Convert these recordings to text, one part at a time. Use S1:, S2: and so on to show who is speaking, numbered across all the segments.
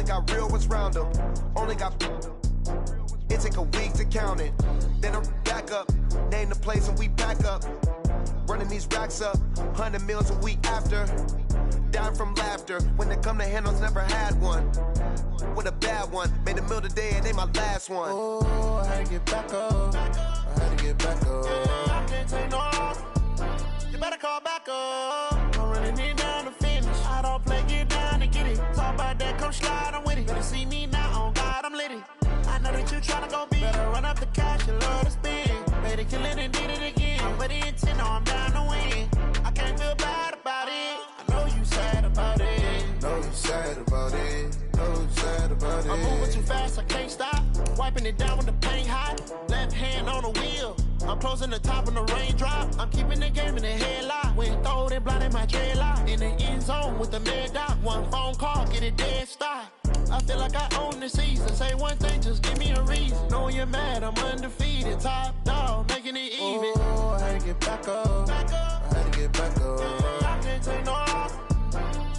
S1: got real ones round them. Only got it take a week to count it. Then I'm back up, name the place and we pack up. Running these racks up, 100 meals a week after. Down from laughter, when they come to handles, never had one. With a bad one, made a meal today and they my last one.
S2: Oh, I had to get back up, I had to get back up.
S3: Yeah, I can't take no loss, you better call back up. I'm running it down to finish, I don't play, get down to get it. Talk about that, come slide, I'm with it. Better see me now, on God, I'm litty. I know that you tryna go big, better run up the cash, you love to spin. Made it, kill it and did it again. I'm with the intent, no, I'm down to win. I can't feel bad about it, I know you sad about it.
S2: Know you sad about it, know you sad about it.
S3: I'm moving too fast, I can't stop. Wiping it down when the paint hot. Left hand on the wheel, I'm closing the top when the raindrop. I'm keeping the game in the headlock. When throwed and blinded my dreadlock. In the end zone with the mad dot. One phone call, get it dead stop. I feel like I own the season. Say one thing, just give me a reason. Knowing you're mad, I'm undefeated. Top dog, making it even.
S2: Oh, I had to get back up,
S3: Back up,
S2: I had to get back up.
S3: I can't take no loss,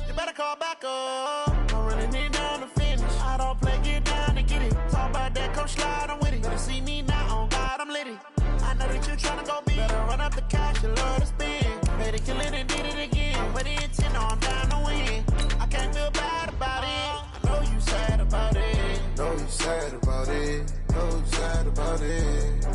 S3: you better call back up. I'm running it down to finish, I don't play, get down to get it. Talk about that, come slide, I'm with it. Better see me now, on God, I'm litty. I know that you tryna go big, better run up the cash, you love to spin. Made it, kill it and did it again. I'm with the intent, no, I'm down to win. I can't feel bad about it, I know you sad about it.
S2: Know you sad about it, know you sad about it.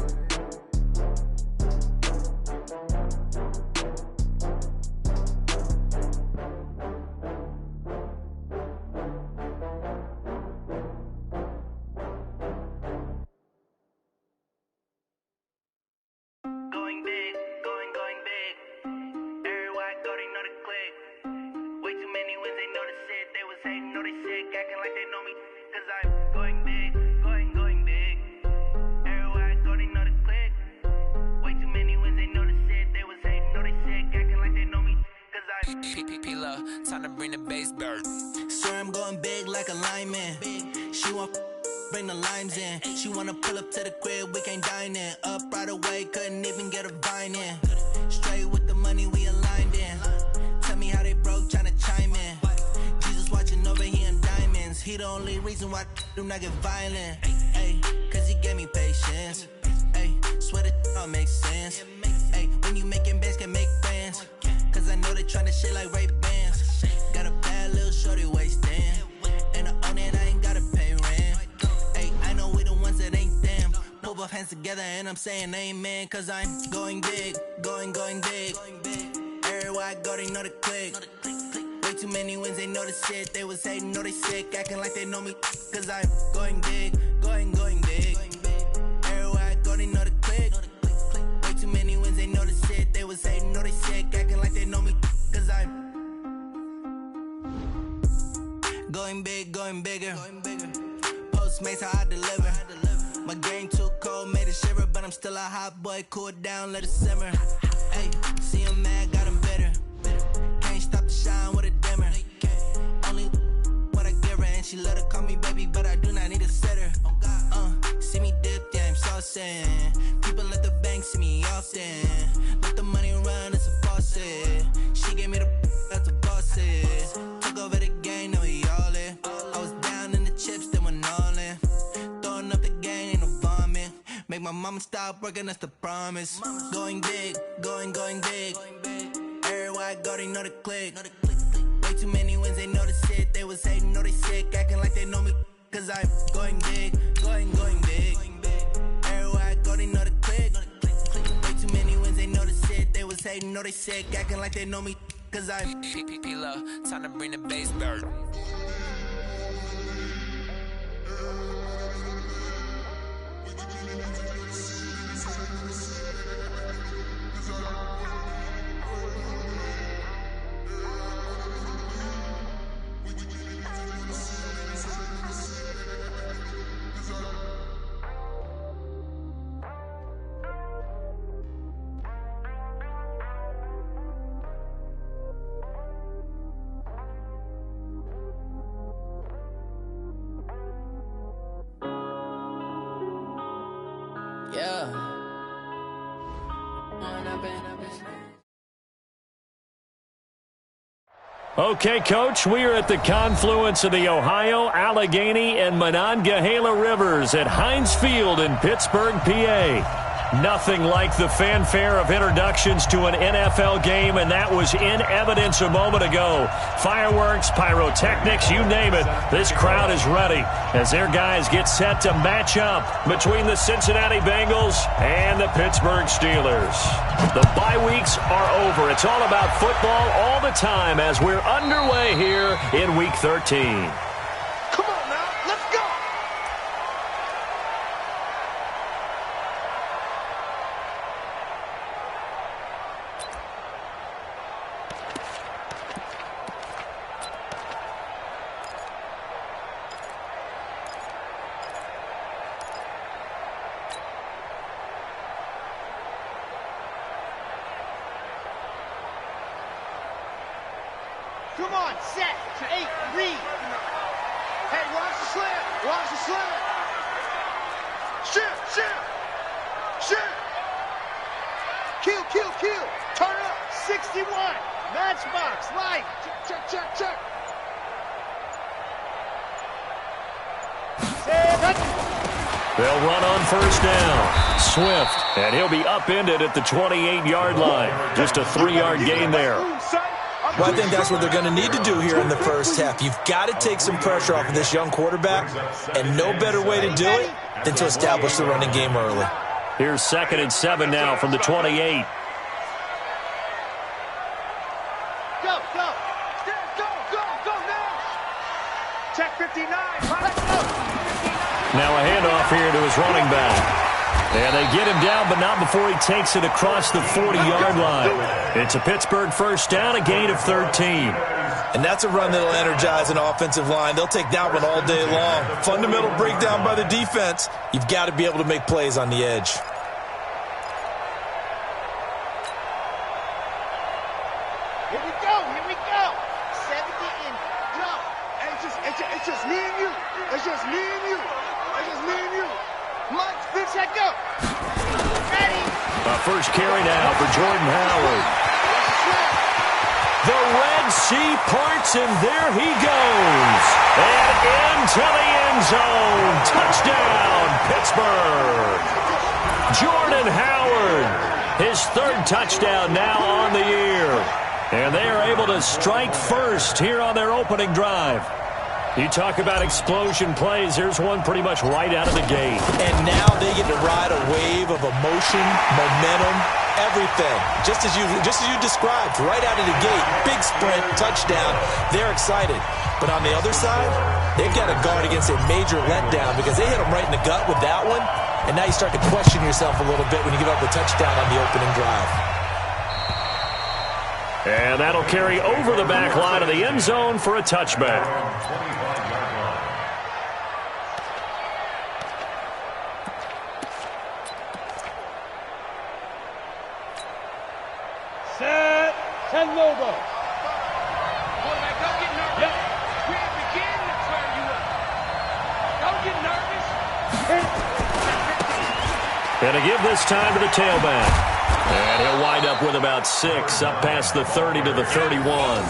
S4: Going big, going big. Everywhere I go, they know the click. Way too many wins, they know the shit. They was hating, know they sick, acting like they know me. Cause I'm going big, going big. Everywhere I go, they know the click. Way too many wins, they know the shit. They was hating, know they sick, acting like they know me. Cause I'm
S5: P-P-P-Love, time to bring the bass bird.
S6: Swear I'm going big like a lineman. She want bring the limes in. She wanna pull up to the crib, we can't dine in. Up right away, couldn't even get a vine in. Straight with the money, we aligned in. Tell me how they broke, tryna chime in. Jesus watching over here in diamonds. He the only reason why do not get violent. Ay, cause he gave me patience. Ay, swear that all makes sense. Ay, when you making bands, can make friends. Cause I know they tryna shit like Ray-Bans. Got a bad little shorty wasting. And I own it, I ain't gotta pay rent. Ay, I know we the ones that ain't them. Pull both hands together and I'm saying amen. Cause I'm going big, going big. Everywhere I go, they know the click. Way too many wins, they know the shit. They was hating, know they sick, acting like they know me. Cause I'm going big, going big. Everywhere I go, they know the click. Way too many wins, they know the shit. They was hating, know they sick, acting like they know me. Cause I'm going big, going bigger. Postmates, how I deliver. My game too cold, made it shiver. But I'm still a hot boy, cool it down, let it simmer. Hey, see him mad, got him bitter. Can't stop the shine with a dimmer. Only what I give her, and she let her call me baby, but I do not need a sitter. See me dip, yeah, I'm saucing. People at the bank see me often. Let the money run, it's a faucet. She gave me the that's a boss is. Took over the game, now we all in. I was down in the chips, then went all in. Throwing up the game, ain't no vomit. Make my mama stop working, that's the promise. Going big, going big. Everywhere I go, they know the click. Way too many wins, they know the shit. They was hating, know they sick, acting like they know me. Cause I'm going big, going big. Everywhere I go, they know the click. Way too many wins, they know the shit. They was hating, know they sick, acting like they know me. Cause I'm
S5: P-P-P-Love, time to bring the bass bird.
S7: Yeah. Okay, Coach, we are at the confluence of the Ohio, Allegheny, and Monongahela Rivers at Heinz Field in Pittsburgh, PA. Nothing like the fanfare of introductions to an NFL game, and that was in evidence a moment ago. Fireworks, pyrotechnics, you name it. This crowd is ready as their guys get set to match up between the Cincinnati Bengals and the Pittsburgh Steelers. The bye weeks are over. It's all about football all the time as we're underway here in Week 13.
S3: Come on now, let's go! Come on, set, 8, read. Hey, watch the slam, watch the slam. Shoot. Kill. Turn up, 61. Matchbox, light. Check.
S7: They'll run on first down. Swift, and he'll be upended at the 28-yard line. Just a 3-yard gain there.
S8: Well, I think that's what they're going to need to do here in the first half. You've got to take some pressure off of this young quarterback, and no better way to do it than to establish the running game early.
S7: Here's 2nd and 7 now from the 28.
S3: Go now. Check 59. Let's go.
S7: Now a handoff here to his running back. And they get him down, but not before he takes it across the 40-yard line. It's a Pittsburgh first down, a gain of 13.
S8: And that's a run that'll energize an offensive line. They'll take that one all day long. Fundamental breakdown by the defense. You've got to be able to make plays on the edge.
S3: Here we go. 70 and jump. It's just me and you. Mike, pitch that go. Ready.
S7: A first carry now for Jordan Howard. The Red Sea parts, and there he goes. And into the end zone. Touchdown, Pittsburgh. Jordan Howard, his 3rd touchdown now on the year. And they are able to strike first here on their opening drive. You talk about explosion plays. There's one pretty much right out of the gate.
S8: And now they get to ride a wave of emotion, momentum, everything. Just as you described, right out of the gate. Big sprint, touchdown. They're excited. But on the other side, they've got to guard against a major letdown because they hit them right in the gut with that one. And now you start to question yourself a little bit when you give up a touchdown on the opening drive.
S7: And that'll carry over the back line of the end zone for a touchback.
S3: Set. Ten Lobo. Quarterback, don't get nervous. Yep. We begin to clear you up. Don't get nervous.
S7: And to give this time to the tailback. And he'll wind up with about 6, up past the 30 to the 31.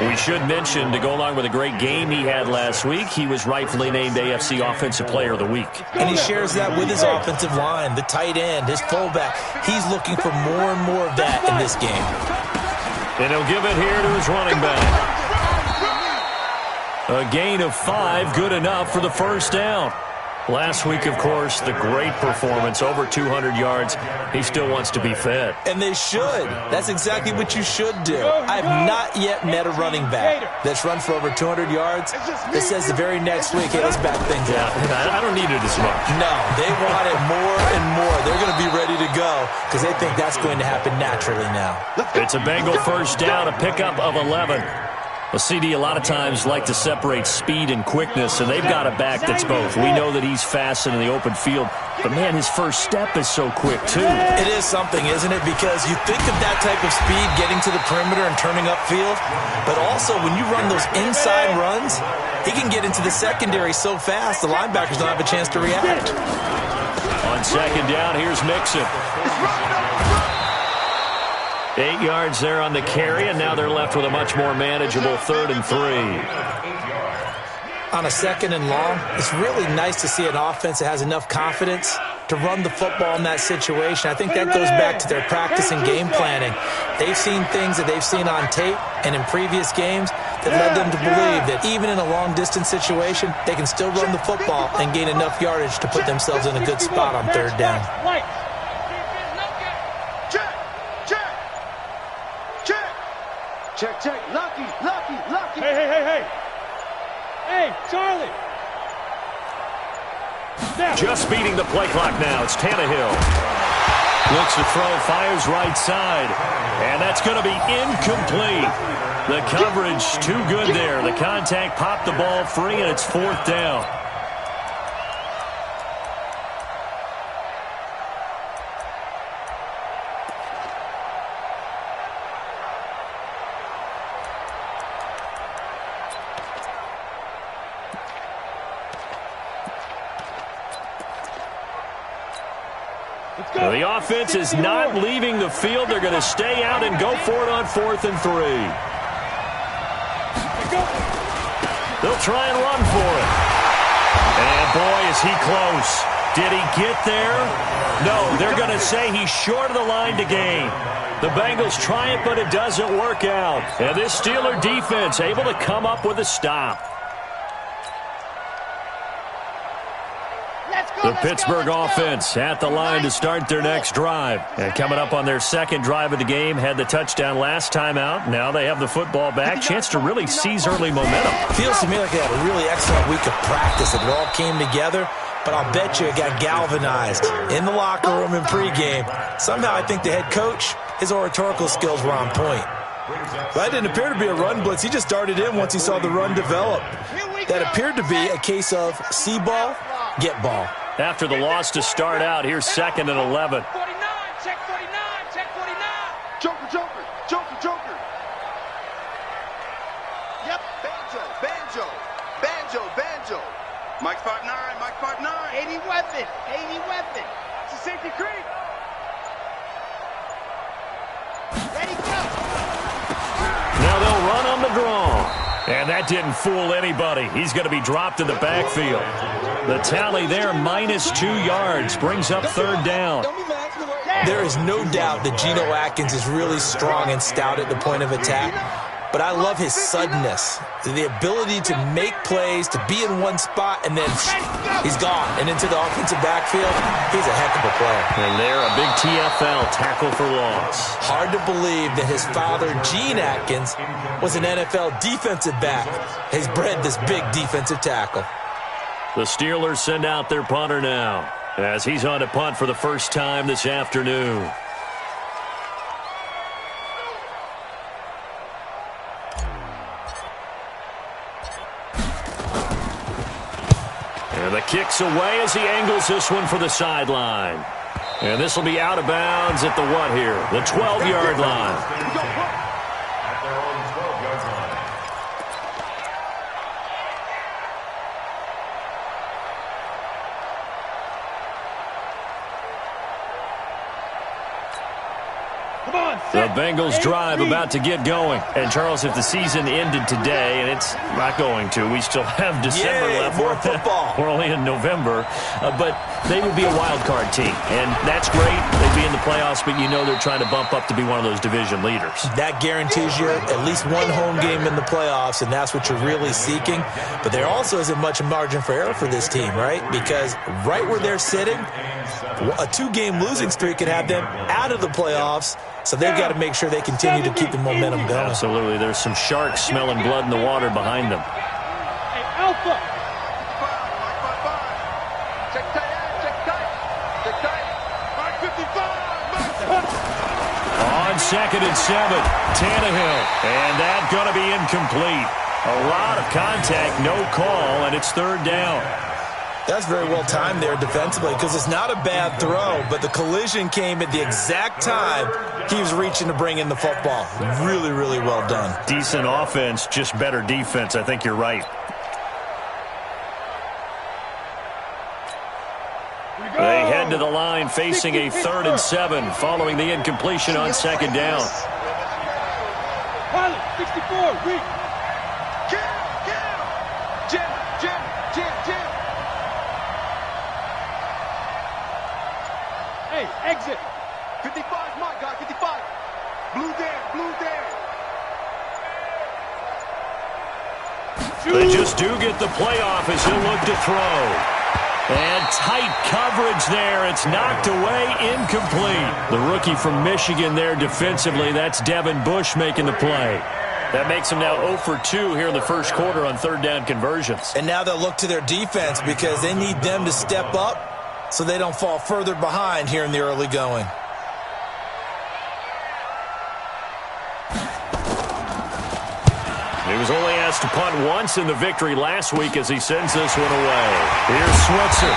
S7: We should mention, to go along with a great game he had last week, he was rightfully named AFC Offensive Player of the Week.
S8: And he shares that with his offensive line, the tight end, his fullback. He's looking for more and more of that in this game.
S7: And he'll give it here to his running back. A gain of 5, good enough for the first down. Last week, of course, the great performance, over 200 yards. He still wants to be fed.
S8: And they should. That's exactly what you should do. I've not yet met a running back that's run for over 200 yards that says the very next week, hey, let's back things up.
S7: I don't need it as much.
S8: No, they want it more and more. They're going to be ready to go because they think that's going to happen naturally now.
S7: It's a Bengal first down, a pickup of 11. Well, CD, a lot of times like to separate speed and quickness, and they've got a back that's both. We know that he's fast in the open field, but, man, his first step is so quick, too.
S8: It is something, isn't it? Because you think of that type of speed getting to the perimeter and turning upfield, but also when you run those inside runs, he can get into the secondary so fast the linebackers don't have a chance to react.
S7: On second down, here's Mixon. 8 yards there on the carry, and now they're left with a much more manageable 3rd and 3.
S8: On a 2nd and long, it's really nice to see an offense that has enough confidence to run the football in that situation. I think that goes back to their practice and game planning. They've seen things that they've seen on tape and in previous games that led them to believe that even in a long-distance situation, they can still run the football and gain enough yardage to put themselves in a good spot on 3rd down.
S3: Check. Lucky. Hey, Charlie.
S7: Just beating the play clock now. It's Tannehill. Looks to throw, fires right side. And that's going to be incomplete. The coverage too good there. The contact popped the ball free, and it's 4th down. The offense is not leaving the field. They're going to stay out and go for it on 4th and 3. They'll try and run for it. And boy, is he close. Did he get there? No, they're going to say he's short of the line to gain. The Bengals try it, but it doesn't work out. And this Steeler defense able to come up with a stop. The Pittsburgh offense at the line to start their next drive. And coming up on their 2nd drive of the game, had the touchdown last time out. Now they have the football back. Chance to really seize early momentum.
S8: Feels to me like they had a really excellent week of practice. It all came together. But I'll bet you it got galvanized in the locker room in pregame. Somehow I think the head coach, his oratorical skills were on point.
S9: That didn't appear to be a run blitz. He just darted in once he saw the run develop.
S8: That appeared to be a case of see ball, get ball.
S7: After the loss to start out, here's 2nd and 11.
S3: 49, check 49. Joker. Yep, banjo. Mike 5'9. 80 weapon. It's a safety creep. Ready, go.
S7: Now they'll run on the draw. And that didn't fool anybody. He's going to be dropped in the backfield. The tally there, -2 yards, brings up 3rd down.
S8: There is no doubt that Geno Atkins is really strong and stout at the point of attack. But I love his suddenness, the ability to make plays, to be in one spot, and then he's gone. And into the offensive backfield, he's a heck of a player.
S7: And there, a big TFL, tackle for loss.
S8: Hard to believe that his father, Gene Atkins, was an NFL defensive back. He's bred this big defensive tackle.
S7: The Steelers send out their punter now, as he's on to punt for the first time this afternoon. And the kick's away as he angles this one for the sideline. And this will be out of bounds at the what here? The 12-yard line. The Bengals drive about to get going. And, Charles, if the season ended today, and it's not going to, we still have December left.
S8: More football.
S7: We're only in November. But they would be a wild card team. And that's great. They'd be in the playoffs, but you know they're trying to bump up to be one of those division leaders.
S8: That guarantees you at least one home game in the playoffs, and that's what you're really seeking. But there also isn't much margin for error for this team, right? Because right where they're sitting, a 2-game losing streak could have them out of the playoffs. So they've got to make sure they continue to keep the momentum going.
S7: Absolutely. There's some sharks smelling blood in the water behind them.
S3: Hey, Alpha. Check tight. Mark 55.
S7: On 2nd and 7, Tannehill. And that's going to be incomplete. A lot of contact, no call, and it's 3rd down.
S8: That's very well timed there defensively because it's not a bad throw, but the collision came at the exact time he was reaching to bring in the football. Really, really well done.
S7: Decent offense, just better defense. I think you're right. They head to the line facing a 3rd and 7 following the incompletion on 2nd down.
S10: 64, weak. Hey, exit. 55, my guy, 55. Blue there, blue there.
S7: They just do get the playoff as he'll look to throw. And tight coverage there. It's knocked away, incomplete. The rookie from Michigan there defensively. That's Devin Bush making the play. That makes him now 0 for 2 here in the first quarter on 3rd down conversions.
S8: And now they'll look to their defense because they need them to step up so they don't fall further behind here in the early going.
S7: He was only asked to punt once in the victory last week as he sends this one away. Here's Switzer.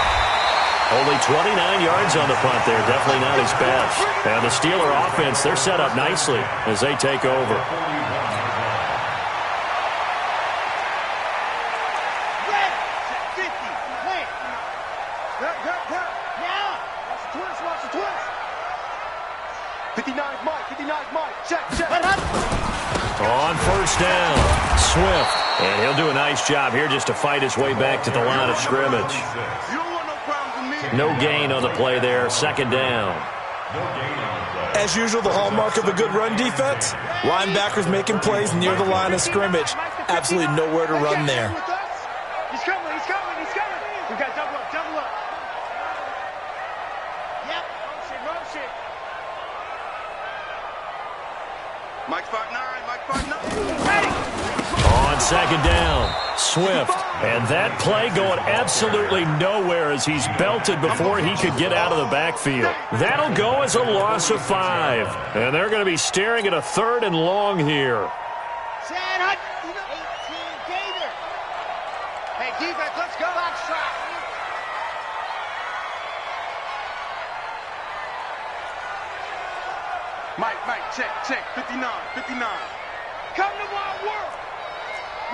S7: Only 29 yards on the punt there. Definitely not his best. And the Steeler offense, they're set up nicely as they take over. On 1st down, Swift. And he'll do a nice job here just to fight his way back to the line of scrimmage. No gain on the play there. 2nd down.
S8: As usual, the hallmark of a good run defense, linebackers making plays near the line of scrimmage. Absolutely nowhere to run there.
S10: He's coming. We got double up. Yep. Run shit.
S3: Mike 5'9", Mike 5'9".
S7: On 2nd down, Swift. And that play going absolutely nowhere as he's belted before he could get out of the backfield. That'll go as a loss of 5. And they're going to be staring at a 3rd and long here.
S10: 18 Gator. Hey, defense, let's go. Box trap.
S3: Mike, check. 59.
S10: Come to my world.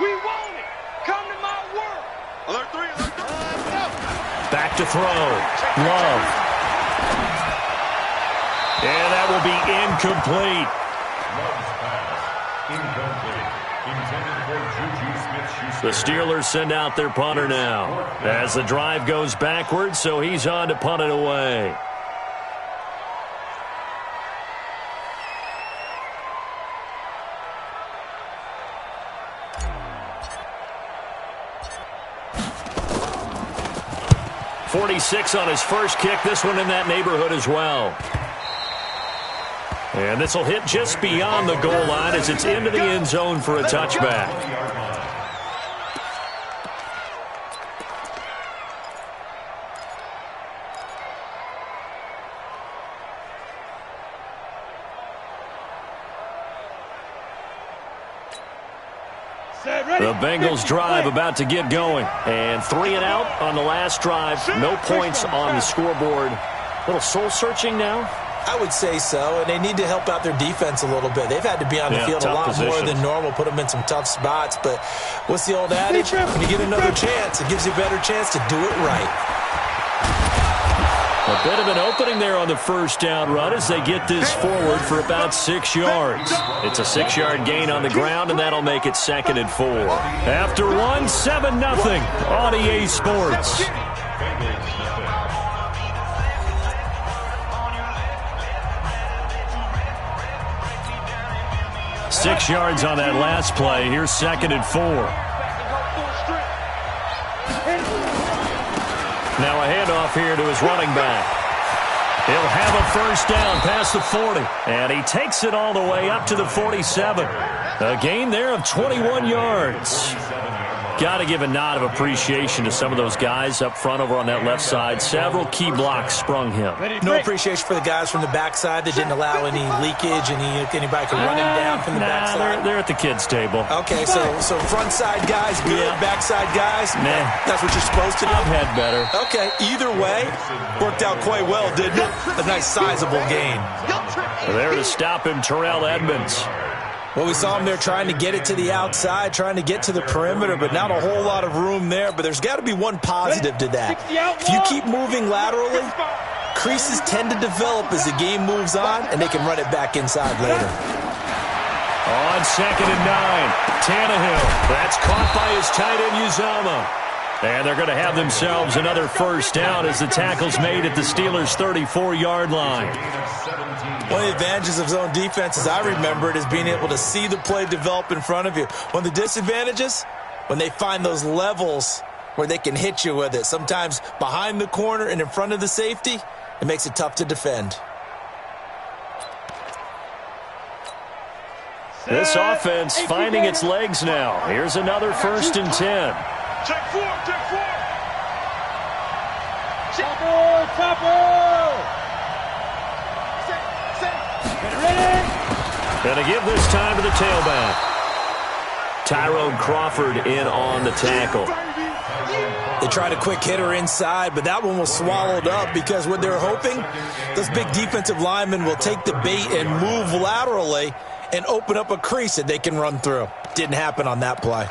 S10: We want it. Come to my world.
S3: Alert 3.
S7: Back to throw. Love. And that will be incomplete. The Steelers send out their punter now as the drive goes backwards, so he's on to punt it away. .46 on his first kick. This one in that neighborhood as well. And this will hit just beyond the goal line as it's into the end zone for a touchback. The Bengals drive about to get going. And 3 and out on the last drive. No points on the scoreboard. A little soul-searching now?
S8: I would say so, and they need to help out their defense a little bit. They've had to be on the field a lot more than normal, put them in some tough spots. But what's the old adage? When you get another chance, it gives you a better chance to do it right.
S7: A bit of an opening there on the first down run as they get this forward for about 6 yards. It's a 6-yard gain on the ground, and that'll make it 2nd and 4. After 1, 7-0 on EA Sports. Six yards on that last play. Here's 2nd and 4. Now a handoff here to his running back. He'll have a first down past the 40. And he takes it all the way up to the 47. A gain there of 21 yards. Got to give a nod of appreciation to some of those guys up front over on that left side. Several key blocks sprung him.
S8: No appreciation for the guys from the backside that didn't allow any leakage, anybody could run him down from the backside.
S7: They're at the kids' table.
S8: Okay, so front side guys good, backside guys, that's what you're supposed to do?
S7: I've had better.
S8: Okay, either way, worked out quite well, didn't it? A nice sizable gain.
S7: There to stop him, Terrell Edmonds.
S8: Well, we saw him there trying to get it to the outside, trying to get to the perimeter, but not a whole lot of room there. But there's got to be one positive to that. If you keep moving laterally, creases tend to develop as the game moves on, and they can run it back inside later.
S7: On 2nd and 9, Tannehill. That's caught by his tight end, Uzomah. And they're going to have themselves another first down as the tackle's made at the Steelers' 34-yard line.
S8: One of the advantages of zone defense, as I remember it, is being able to see the play develop in front of you. One of the disadvantages, when they find those levels where they can hit you with it, sometimes behind the corner and in front of the safety, it makes it tough to defend.
S7: This offense finding its legs now. Here's another 1st and 10.
S10: Check 4, check 4. Chopper, chopper. Ready?
S7: Going to give this time to the tailback. Tyrone Crawford in on the tackle.
S8: They tried a quick hitter inside, but that one was swallowed up because what they're hoping, those big defensive linemen will take the bait and move laterally and open up a crease that they can run through. Didn't happen on that play.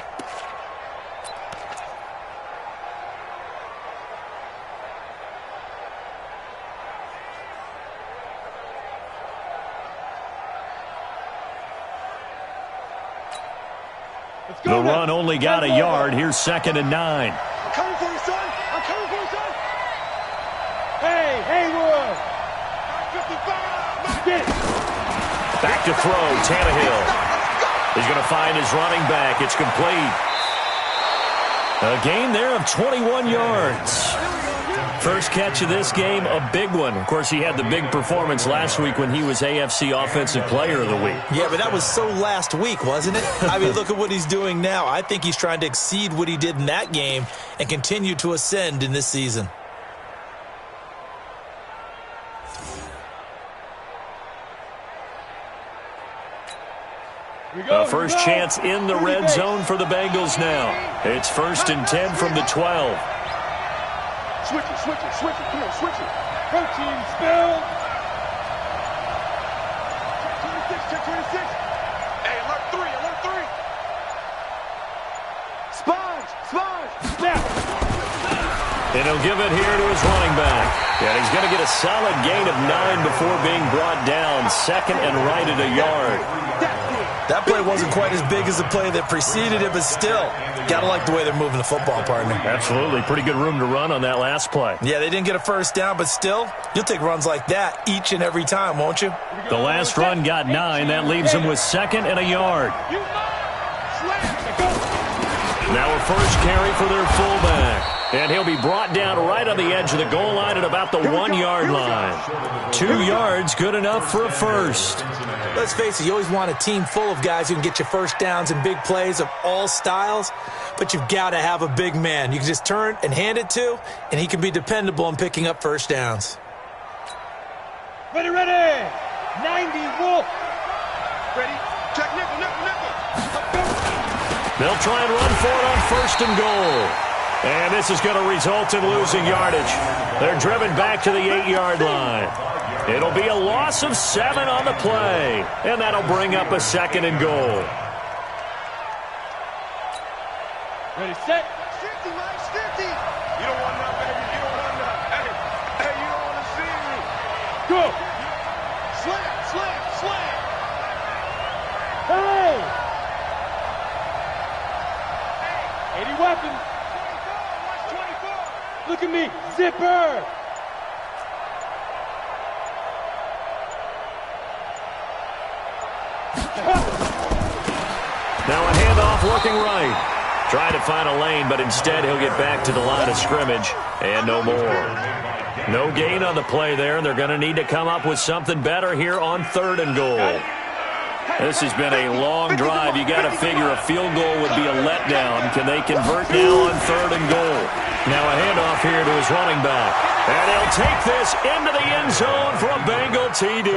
S7: The run only got a yard. Here's 2nd and 9.
S10: I'm coming for you, son. I'm coming for you, son. Hey, Haywood. 55. Get it.
S7: Back to throw, Tannehill. He's going to find his running back. It's complete. A gain there of 21 yards. First catch of this game, a big one. Of course, he had the big performance last week when he was AFC Offensive Player of the Week.
S8: Yeah, but that was so last week, wasn't it? I mean, look at what he's doing now. I think he's trying to exceed what he did in that game and continue to ascend in this season.
S7: A first chance in the red zone for the Bengals now. It's 1st and 10 from the 12.
S10: Switch it, switch it, switch it. Come on, switch it. Protein spill. Check 26, check 26. Hey, alert 3, alert 3. Sponge, sponge. Snap.
S7: And he'll give it here to his running back. And he's going to get a solid gain of 9 before being brought down. 2nd and right at a yard.
S8: That play wasn't quite as big as the play that preceded it, but still, got to like the way they're moving the football, partner.
S7: Absolutely. Pretty good room to run on that last play.
S8: Yeah, they didn't get a first down, but still, you'll take runs like that each and every time, won't you?
S7: The last run got 9. That leaves him with 2nd and a yard. Now a first carry for their fullback. And he'll be brought down right on the edge of the goal line at about the 1-yard line. 2 yards, good enough for a first.
S8: Let's face it, you always want a team full of guys who can get you first downs and big plays of all styles, but you've got to have a big man you can just turn and hand it to, and he can be dependable in picking up first downs.
S10: Ready, ready. 90 Wolf. Ready. Check nickel, nickel, nickel.
S7: They'll try and run for it on 1st and goal. And this is going to result in losing yardage. They're driven back to the 8-yard line. It'll be a loss of 7 on the play. And that'll bring up a 2nd and goal.
S10: Ready, set. 50, Mike, 50. You don't want that, baby. You don't want that. Hey, you don't want to see me. Go. Slam, slam, slam. Hey. 80 weapons. Look at me, zipper!
S7: Now a handoff looking right. Trying to find a lane, but instead he'll get back to the line of scrimmage. And no more. No gain on the play there, and they're going to need to come up with something better here on 3rd and goal. This has been a long drive. You got to figure a field goal would be a letdown. Can they convert now on 3rd and goal? Now a handoff here to his running back. And he'll take this into the end zone for a Bengal TD.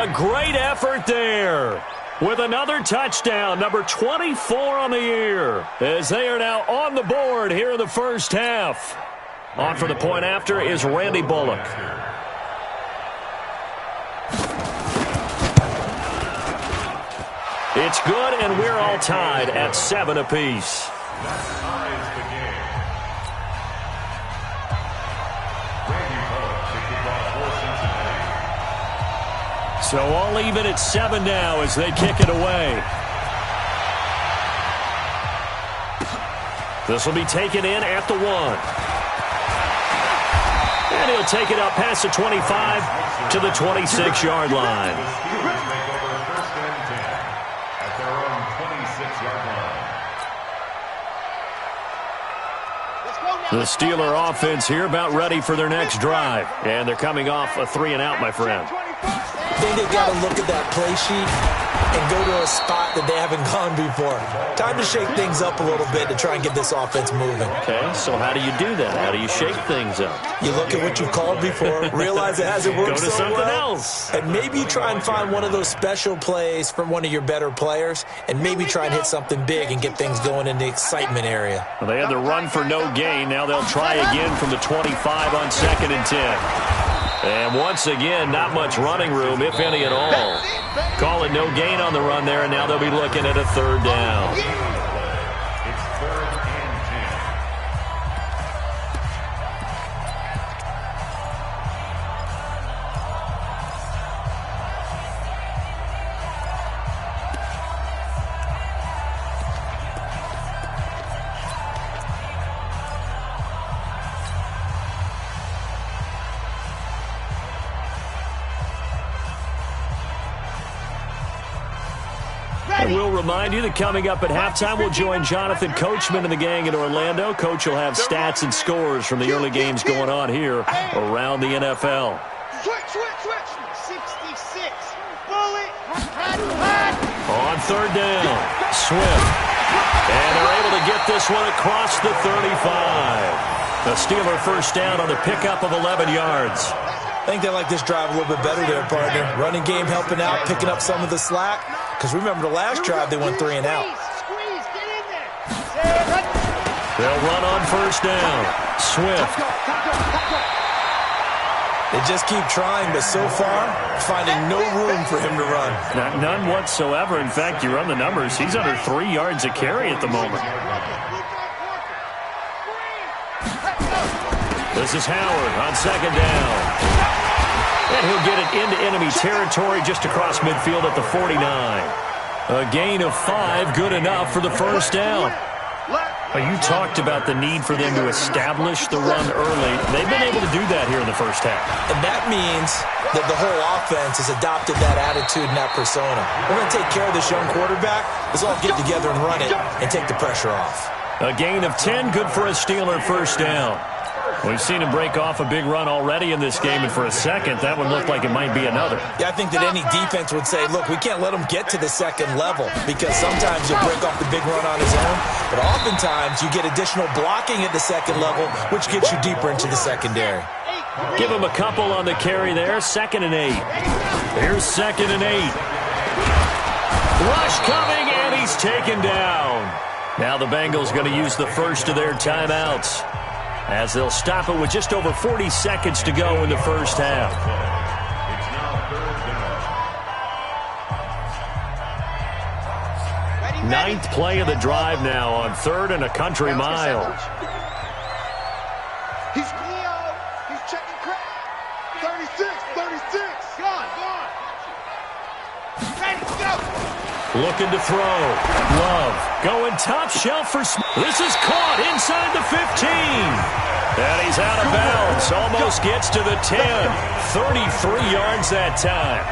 S7: A great effort there. With another touchdown, number 24 on the year, as they are now on the board here in the first half. On for the point after is Randy Bullock. It's good, and we're all tied at 7 apiece. So all even at 7 now as they kick it away. This will be taken in at the 1. And he'll take it up past the 25 to the 26-yard line. The Steeler offense here about ready for their next drive. And they're coming off a 3-and-out, my friend.
S8: I think they've got to look at that play sheet and go to a spot that they haven't gone before. Time to shake things up a little bit to try and get this offense moving.
S7: Okay, so how do you do that? How do you shake things up?
S8: You look at what you've called before, realize it hasn't worked
S7: so well. Go to something else.
S8: And maybe you try and find one of those special plays from one of your better players, and maybe try and hit something big and get things going in the excitement area.
S7: Well, they had the run for no gain. Now they'll try again from the 25 on 2nd and 10. And once again, not much running room, if any at all. Call it no gain on the run there, and now they'll be looking at a 3rd down.
S10: It's 3rd and 10.
S7: And we'll remind you that coming up at halftime, we'll join Jonathan Coachman and the gang in Orlando. Coach will have stats and scores from the early games going on here around the NFL.
S3: Switch. 66. Bullet.
S7: On 3rd down, Swift. And they're able to get this one across the 35. The Steeler first down on the pickup of 11 yards.
S8: I think they like this drive a little bit better there, partner. Running game helping out, picking up some of the slack. Because remember the last drive, they went 3 and out.
S3: Squeeze, get in there.
S7: They'll run on 1st down. Swift.
S8: They just keep trying, but so far, finding no room for him to run.
S7: None whatsoever. In fact, you run the numbers. He's under 3 yards a carry at the moment. This is Howard on 2nd down. And he'll get it into enemy territory just across midfield at the 49. A gain of 5, good enough for the first down. You talked about the need for them to establish the run early. They've been able to do that here in the first half.
S8: And that means that the whole offense has adopted that attitude and that persona. We're going to take care of this young quarterback. Let's all get together and run it and take the pressure off.
S7: A gain of 10, good for a Steeler first down. We've seen him break off a big run already in this game, and for a second, that one looked like it might be another.
S8: Yeah, I think that any defense would say, look, we can't let him get to the second level because sometimes he'll break off the big run on his own, but oftentimes you get additional blocking at the second level, which gets you deeper into the secondary.
S7: Give him a couple on the carry there, 2nd and 8. Here's 2nd and 8. Rush coming, and he's taken down. Now the Bengals going to use the first of their timeouts, as they'll stop it with just over 40 seconds to go in the first half.
S10: It's now 3rd down.
S7: 9th play of the drive now on 3rd and a country mile.
S3: He's checking crap. 36. Gone. Ready, go.
S7: Looking to throw. Love going top shelf for Smith. This is caught inside the 15. And he's out of bounds. Almost gets to the 10. 33 yards that time.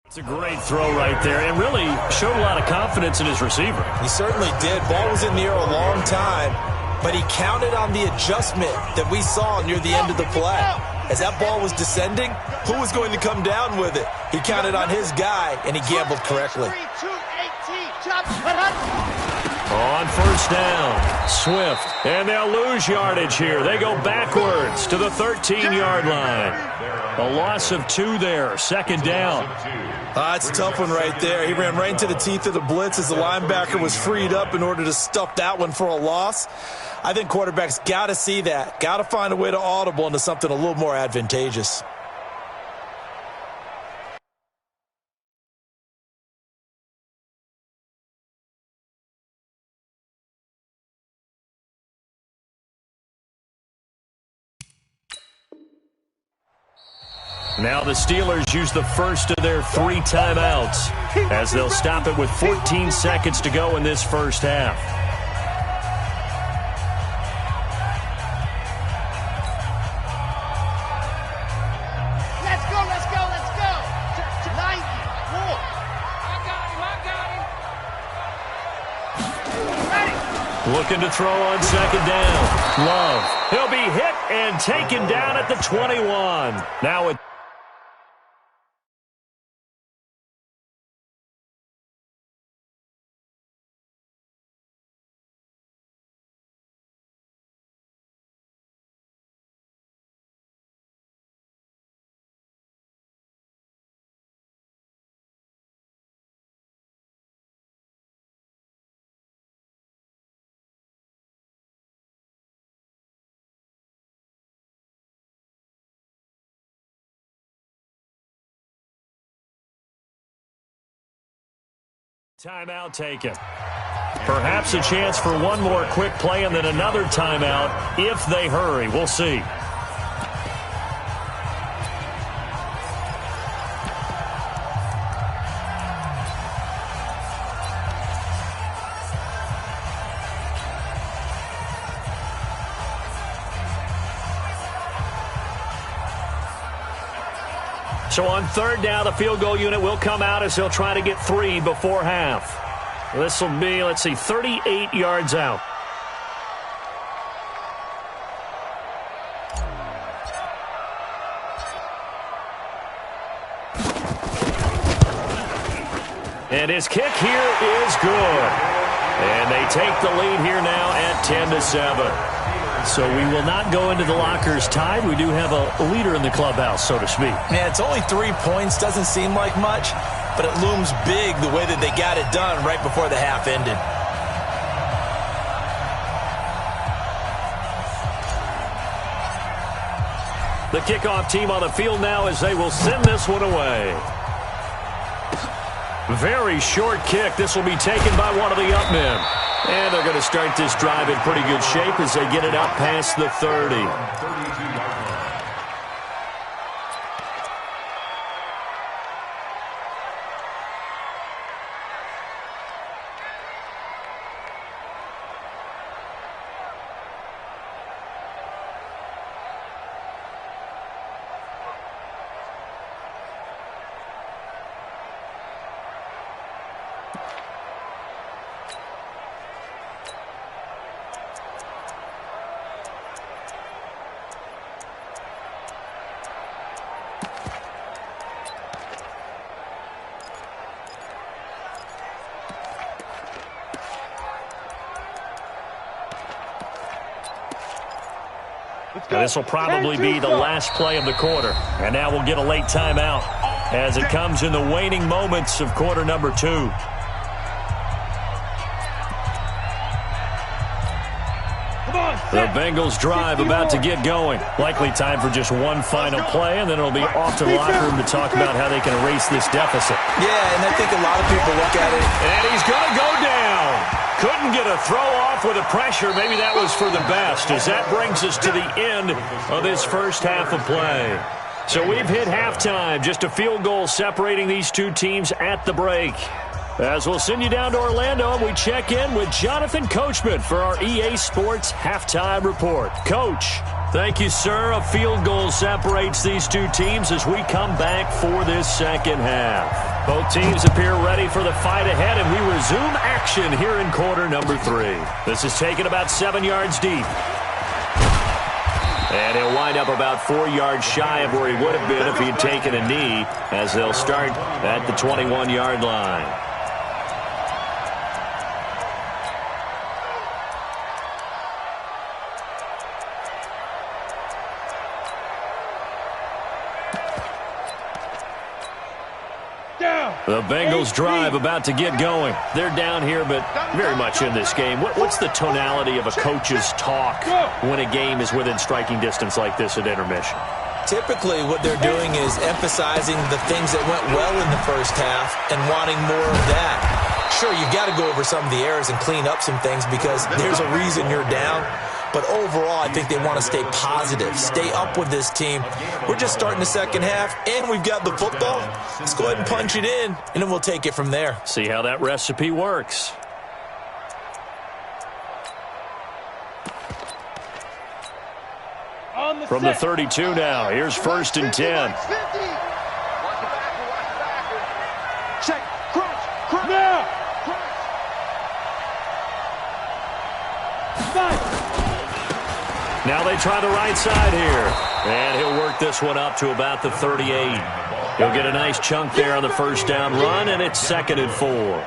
S7: It's a great throw right there, and really showed a lot of confidence in his receiver.
S8: He certainly did. Ball was in the air a long time, but he counted on the adjustment that we saw near the end of the play. As that ball was descending, who was going to come down with it? He counted on his guy, and he gambled correctly.
S7: On 1st down, Swift, and they'll lose yardage here. They go backwards to the 13-yard line. A loss of 2 there, 2nd down.
S8: It's a tough one right there. He ran right into the teeth of the blitz as the linebacker was freed up in order to stuff that one for a loss. I think quarterbacks got to see that, got to find a way to audible into something a little more advantageous.
S7: Now the Steelers use the first of their 3 timeouts as they'll stop it with 14 seconds to go in this first half.
S10: Let's go, let's go, let's go. 90, more. I got him. Ready.
S7: Looking to throw on second down. Love. He'll be hit and taken down at the 21. Now it. Timeout taken. Perhaps a chance for one more quick play and then another timeout if they hurry. We'll see. So on third down, the field goal unit will come out as they'll try to get 3 before half. This will be, 38 yards out. And his kick here is good. And they take the lead here now at 10-7. So we will not go into the lockers tied. We do have a leader in the clubhouse, so to speak.
S8: Yeah, it's only 3 points. Doesn't seem like much, but it looms big the way that they got it done right before the half ended.
S7: The kickoff team on the field now as they will send this one away. Very short kick. This will be taken by one of the up men. And they're going to start this drive in pretty good shape as they get it up past the 30. This will probably be the last play of the quarter. And now we'll get a late timeout as it comes in the waning moments of quarter number 2. The Bengals drive about to get going. Likely time for just one final play, and then it'll be off to the locker room to talk about how they can erase this deficit.
S8: Yeah, and I think a lot of people look at it.
S7: And he's going to go down. Couldn't get a throw off with the pressure. Maybe that was for the best, as that brings us to the end of this first half of play. So we've hit halftime. Just a field goal separating these two teams at the break. As we'll send you down to Orlando, and we check in with Jonathan Coachman for our EA Sports Halftime Report. Coach, thank you, sir. A field goal separates these two teams as we come back for this second half. Both teams appear ready for the fight ahead, and we resume action here in quarter number 3. This is taken about 7 yards deep. And he'll wind up about 4 yards shy of where he would have been if he had taken a knee, as they'll start at the 21-yard line. The Bengals drive about to get going. They're down here, but very much in this game. What's the tonality of a coach's talk when a game is within striking distance like this at intermission?
S8: Typically, what they're doing is emphasizing the things that went well in the first half and wanting more of that. Sure, you've got to go over some of the errors and clean up some things because there's a reason you're down. But overall, I think they want to stay positive, stay up with this team. We're just starting the second half, and we've got the football. Let's go ahead and punch it in, and then we'll take it from there.
S7: See how that recipe works. From the 32 now, here's 1st and 10.
S10: Check, crunch, now.
S7: Now they try the right side here. And he'll work this one up to about the 38. He'll get a nice chunk there on the first down run, and it's 2nd and 4.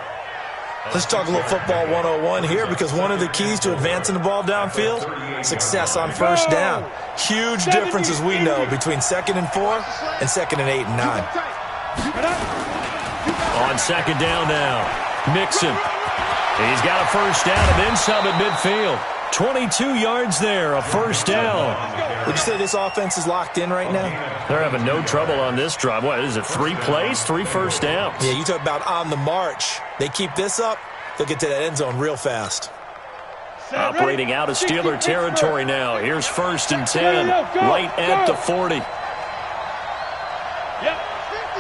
S8: Let's talk a little football 101 here, because one of the keys to advancing the ball downfield, success on first down. Huge difference, as we know, between 2nd and 4 and 2nd and 8 and 9.
S7: On 2nd down now, Mixon. He's got a first down and then some at midfield. 22 yards there, a first down.
S8: Would you say this offense is locked in right now?
S7: They're having no trouble on this drive. What is it, 3 plays, 3 first downs?
S8: Yeah, you talk about on the march. They keep this up, they'll get to that end zone real fast.
S7: Operating out of Steeler territory now. Here's 1st and 10, right at the 40.
S10: Yep. 50,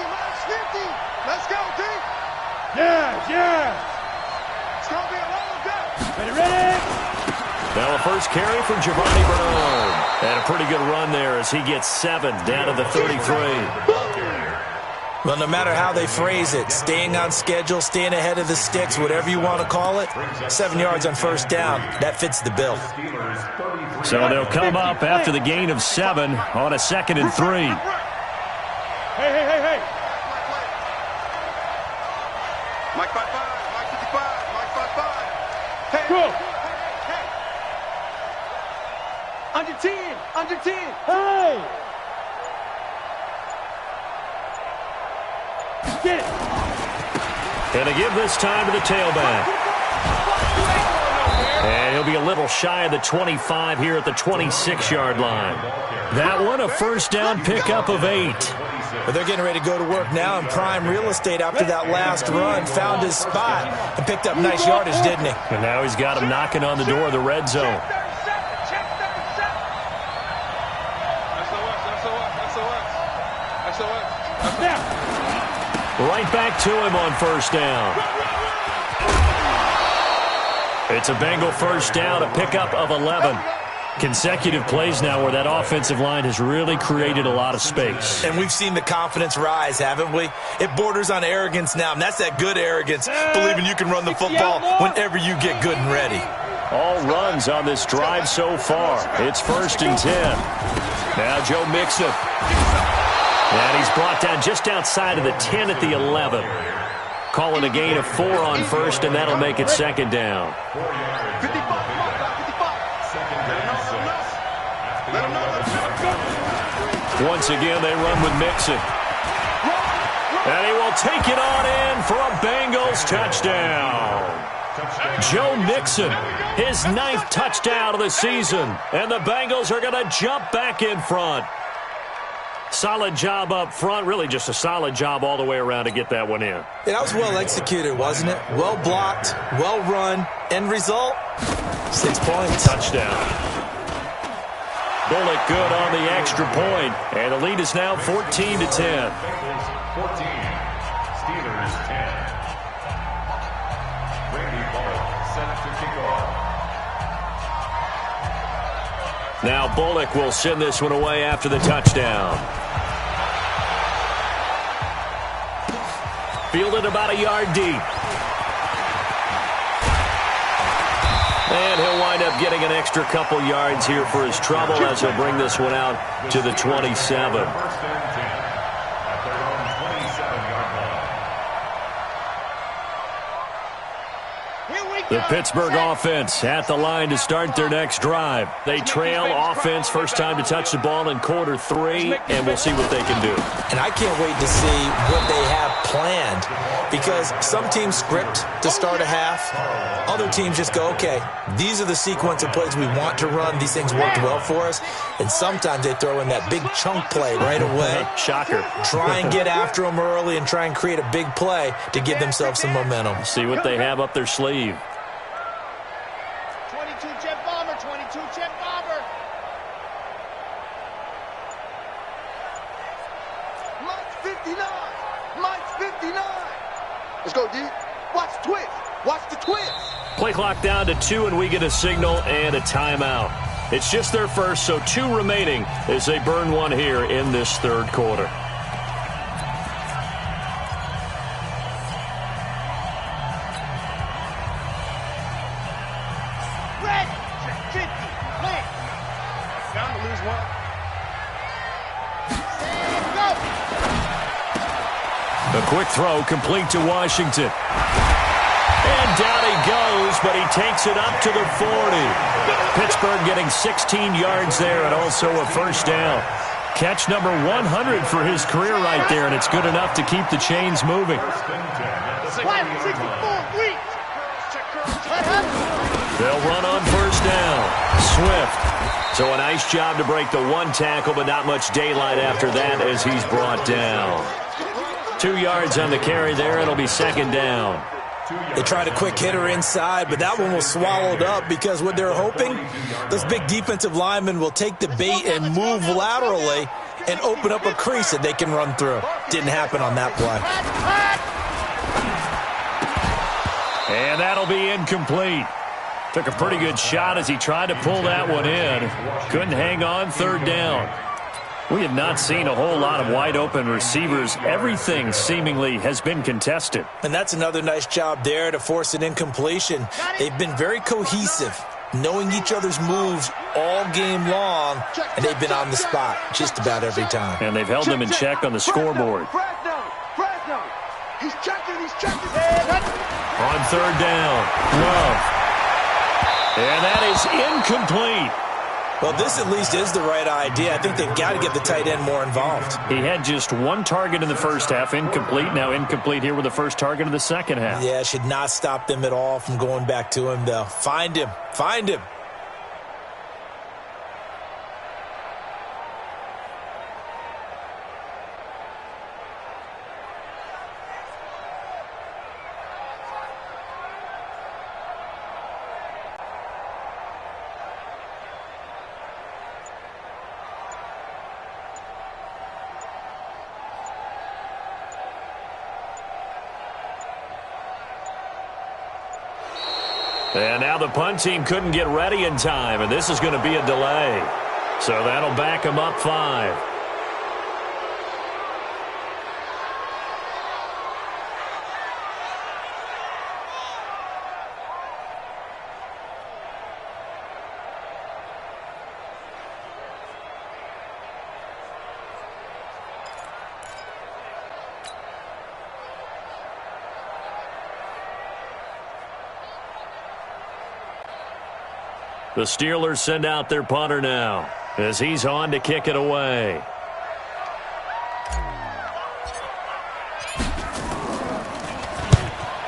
S10: minus 50. Let's go, D. Yeah. It's going to be a long day. Ready?
S7: Now a first carry from Giovanni Bernard. And a pretty good run there as he gets 7 down to the 33.
S8: Well, no matter how they phrase it, staying on schedule, staying ahead of the sticks, whatever you want to call it, 7 yards on first down, that fits the bill.
S7: So they'll come up after the gain of 7 on a 2nd and 3.
S10: Hey.
S2: Mike 55, Mike 55, Mike 55.
S10: Hey. Go. Under 10. Hey. Get it.
S7: And they give this time to the tailback. And he'll be a little shy of the 25 here at the 26-yard line. That one, a first down pickup of 8.
S8: But they're getting ready to go to work now in prime real estate after that last run. Found his spot and picked up nice yardage, didn't he?
S7: And now he's got him knocking on the door of the red zone. Right back to him on first down. It's a Bengal first down, a pickup of 11. Consecutive plays now where that offensive line has really created a lot of space.
S8: And we've seen the confidence rise, haven't we? It borders on arrogance now, and that's that good arrogance, believing you can run the football whenever you get good and ready.
S7: All runs on this drive so far. It's 1st and 10. Now Joe Mixon. And he's brought down just outside of the 10 at the 11. Calling a gain of 4 on first, and that'll make it 2nd down. Once again, they run with Mixon. And he will take it on in for a Bengals touchdown. Joe Mixon, his 9th touchdown of the season. And the Bengals are going to jump back in front. Solid job up front, really just a solid job all the way around to get that one in.
S8: That was well executed, wasn't it? Well blocked, well run. End result, 6 points.
S7: Touchdown. Bullock good on the extra point, and the lead is now 14-10.
S11: 14, Steelers 10. Randy Bullock set to kick off.
S7: Now Bullock will send this one away after the touchdown. Fielded about a yard deep. And he'll wind up getting an extra couple yards here for his trouble as he'll bring this one out to the 27. The Pittsburgh offense at the line to start their next drive. They trail offense, first time to touch the ball in quarter 3, and we'll see what they can do.
S8: And I can't wait to see what they have planned, because some teams script to start a half. Other teams just go, okay, these are the sequence of plays we want to run. These things worked well for us. And sometimes they throw in that big chunk play right away.
S7: Shocker.
S8: Try and get after them early and try and create a big play to give themselves some momentum.
S7: See what they have up their sleeve.
S10: 22 jet bomber, 22 jet go, D. Watch the twist. Watch the twist.
S7: Play clock down to 2, and we get a signal and a timeout. It's just their first, so 2 remaining as they burn one here in this third quarter.
S10: Red, 50, man. Down to lose one.
S7: A quick throw complete to Washington. And down he goes, but he takes it up to the 40. Pittsburgh getting 16 yards there and also a first down. Catch number 100 for his career right there, and it's good enough to keep the chains moving. They'll run on first down. Swift. So a nice job to break the one tackle, but not much daylight after that as he's brought down. 2 yards on the carry there. It'll be second down.
S8: They tried a quick hitter inside, but that one was swallowed up because what they're hoping, those big defensive linemen will take the bait and move laterally and open up a crease that they can run through. Didn't happen on that play.
S7: And that'll be incomplete. Took a pretty good shot as he tried to pull that one in. Couldn't hang on, third down. We have not seen a whole lot of wide-open receivers. Everything seemingly has been contested.
S8: And that's another nice job there to force an incompletion. They've been very cohesive, knowing each other's moves all game long, and they've been on the spot just about every time.
S7: And they've held them in check on the scoreboard.
S10: Fresno. He's checking.
S7: On third down, Love. And that is incomplete.
S8: Well, this at least is the right idea. I think they've got to get the tight end more involved.
S7: He had just one target in the first half, incomplete. Now incomplete here with the first target of the second half.
S8: Yeah, should not stop them at all from going back to him, though. Find him. Find him.
S7: And now the punt team couldn't get ready in time, and this is going to be a delay. So that'll back them up 5. The Steelers send out their punter now as he's on to kick it away.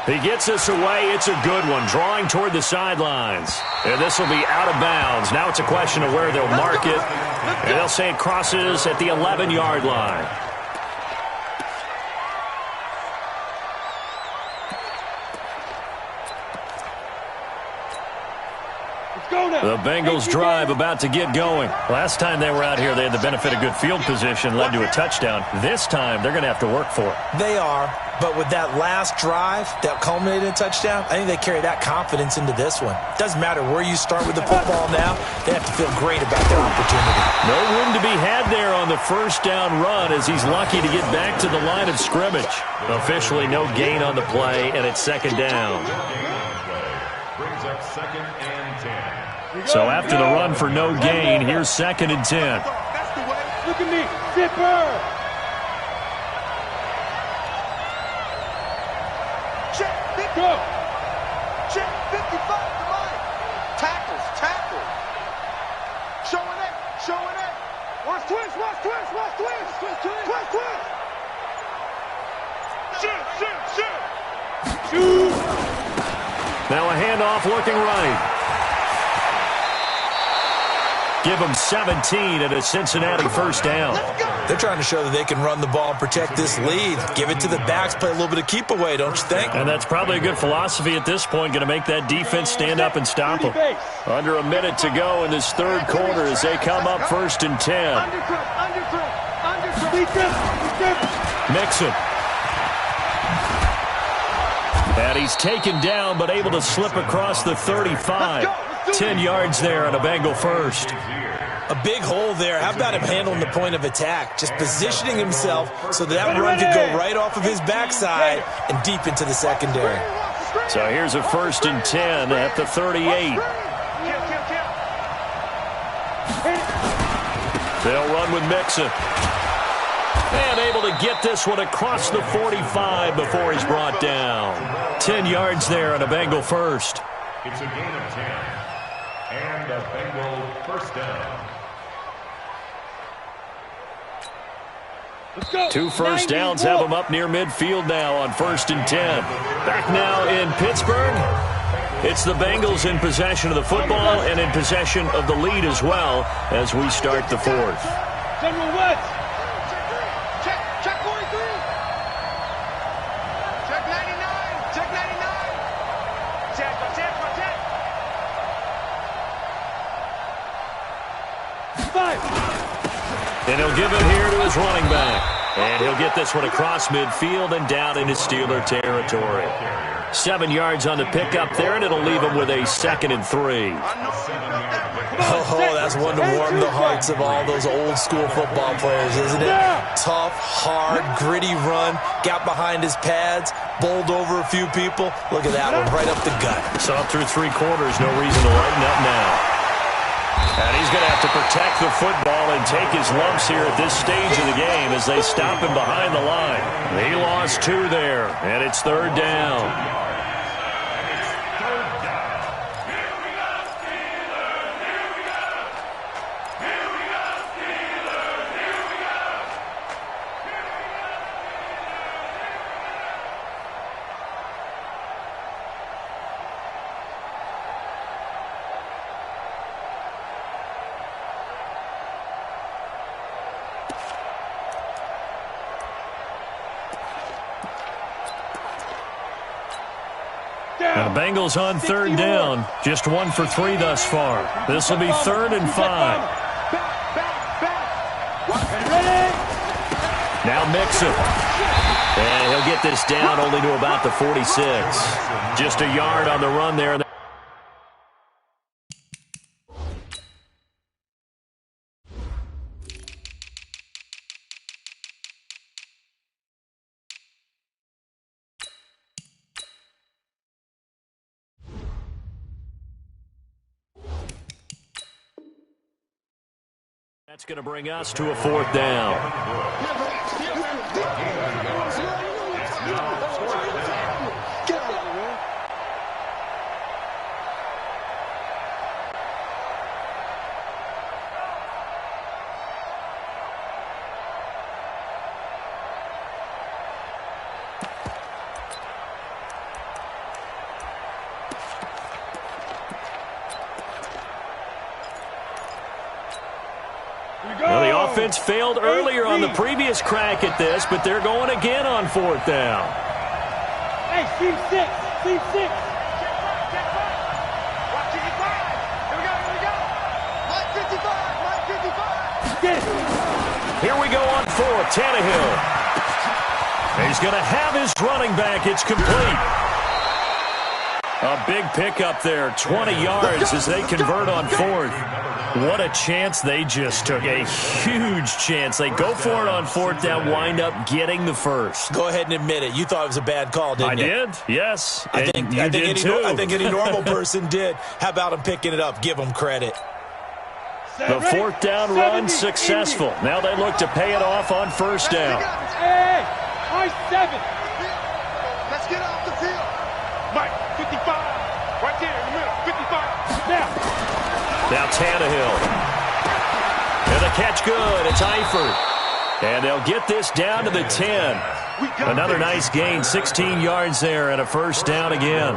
S7: He gets this away. It's a good one, drawing toward the sidelines. And this will be out of bounds. Now it's a question of where they'll mark it. And they'll say it crosses at the 11-yard line. The Bengals drive about to get going. Last time they were out here, they had the benefit of good field position, led to a touchdown. This time, they're going to have to work for it.
S8: They are, but with that last drive that culminated in a touchdown, I think they carry that confidence into this one. Doesn't matter where you start with the football now, they have to feel great about their opportunity.
S7: No room to be had there on the first down run as he's lucky to get back to the line of scrimmage. Officially no gain on the play, and it's second down.
S11: Brings up second and 10.
S7: So after the run for no gain, here's second and 10.
S10: That's the way. Look at me. Zipper. Check 50. Go. Check 55 to line. Tackles. Showing it. Where's twist? Shoot.
S7: Now a handoff looking right. Give them 17 at a Cincinnati first down.
S8: They're trying to show that they can run the ball and protect this lead. Give it to the backs, play a little bit of keep away, don't you think?
S7: And that's probably a good philosophy at this point, going to make that defense stand up and stop them. Under a minute to go in this third quarter as they come up first and 10. Mixon. And he's taken down, but able to slip across the 35. 10 yards there on a Bengal first.
S8: A big hole there. How about him handling the point of attack? Just positioning himself so that run could go right off of his backside and deep into the secondary.
S7: So here's a 1st and 10 at the 38. They'll run with Mixon. And able to get this one across the 45 before he's brought down. 10 yards there on a Bengal first.
S11: It's a gain of 10. And a Bengal first down.
S7: 2 first downs have them up near midfield now on 1st and 10. Back now in Pittsburgh. It's the Bengals in possession of the football and in possession of the lead as well as we start the 4th.
S10: General Woods.
S3: Check 43. Check 99. Check 99. Check.
S7: And he'll give it here to his running back. And he'll get this one across midfield and down into Steeler territory. 7 yards on the pickup there, and it'll leave him with a 2nd and 3.
S8: Oh, that's one to warm the hearts of all those old school football players, isn't it? Tough, hard, gritty run. Got behind his pads, bowled over a few people. Look at that one, right up the gut.
S7: Saw through 3 quarters, no reason to lighten up now. And he's going to have to protect the football and take his lumps here at this stage of the game as they stop him behind the line. He lost 2 there, and it's 3rd down. Now the Bengals on 3rd down. Just 1 for 3 thus far. This will be 3rd and 5. Now Mixon. And he'll get this down only to about the 46. Just a yard on the run there. That's going to bring us to a 4th down. Well, the offense failed earlier on the previous crack at this, but they're going again on 4th down.
S10: Hey, Steve 6. Check 5. Here we go. Mike 55. Get it.
S7: Here we go on 4th. Tannehill. He's going to have his running back. It's complete. A big pickup there. 20 yards as they convert on 4th. What a chance they just took. A huge chance. They go for it on 4th down, wind up getting the first.
S8: Go ahead and admit it. You thought it was a bad call, didn't you?
S7: I did, yes.
S8: I think any normal person did. How about him picking it up? Give him credit.
S7: The 4th down run successful. Now they look to pay it off on 1st down.
S10: Hey, I-7.
S3: Let's get off the field.
S10: Mike 55. Right there in the middle. 55.
S7: Now Tannehill. And the catch good. It's Eifert. And they'll get this down to the 10. Another nice gain. 16 yards there and a 1st down again.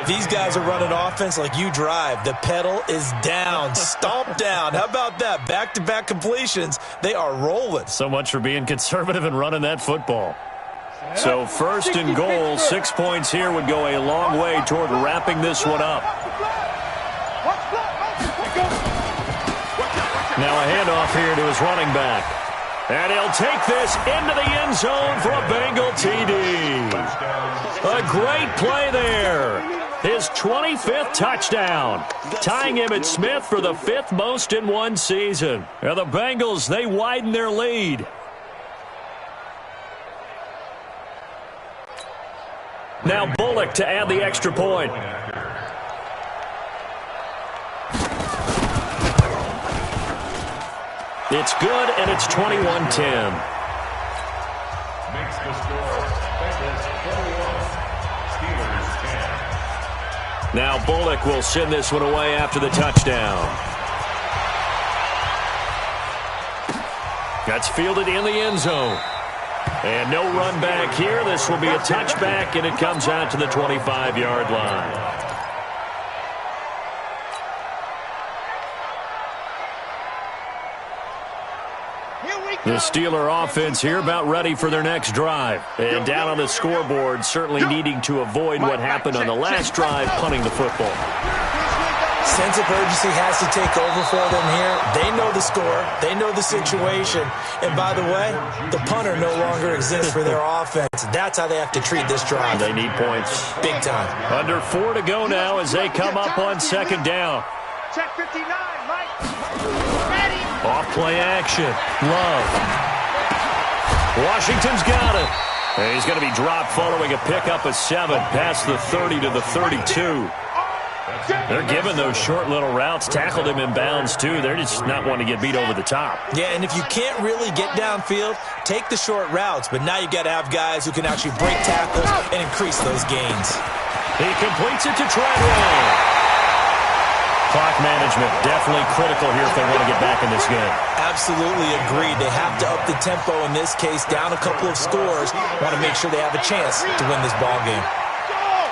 S8: These guys are running offense like you drive. The pedal is down. Stomp down. How about that? Back-to-back completions. They are rolling.
S7: So much for being conservative and running that football. So 1st and goal. 6 points here would go a long way toward wrapping this one up. Now a handoff here to his running back. And he'll take this into the end zone for a Bengal TD. A great play there. His 25th touchdown, tying Emmitt Smith for the 5th most in one season. And the Bengals, they widen their lead. Now Bullock to add the extra point. It's good, and it's 21-10.
S11: Makes the score. Bengals 21, Steelers 10.
S7: Now Bullock will send this one away after the touchdown. That's fielded in the end zone. And no run back here. This will be a touchback, and it comes out to the 25-yard line. The Steeler offense here about ready for their next drive. And down on the scoreboard, certainly needing to avoid what happened on the last drive, punting the football.
S8: Sense of urgency has to take over for them here. They know the score. They know the situation. And by the way, the punter no longer exists for their offense. That's how they have to treat this drive.
S7: They need points.
S8: Big time.
S7: Under 4 to go now as they come up on second down.
S10: Check 59, Mike.
S7: Off play action. Love. Washington's got it. And he's going to be dropped following a pickup of 7 past the 30 to the 32. They're giving those short little routes. Tackled him in bounds, too. They're just not wanting to get beat over the top.
S8: Yeah, and if you can't really get downfield, take the short routes. But now you've got to have guys who can actually break tackles and increase those gains.
S7: He completes it to Treadwell. Clock management definitely critical here if they want to get back in this game.
S8: Absolutely agreed. They have to up the tempo in this case, down a couple of scores. Want to make sure they have a chance to win this ball game.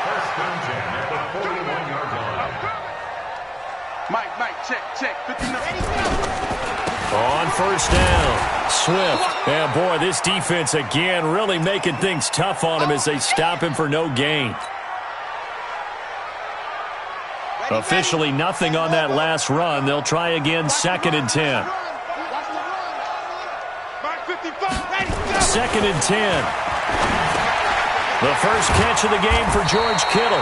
S11: First down 10 at the 41-yard line.
S10: Mike, check. 59.
S7: On first down, Swift. And boy, this defense again really making things tough on him as they stop him for no gain. Officially nothing on that last run. They'll try again, 2nd and 10. 2nd and 10. The first catch of the game for George Kittle.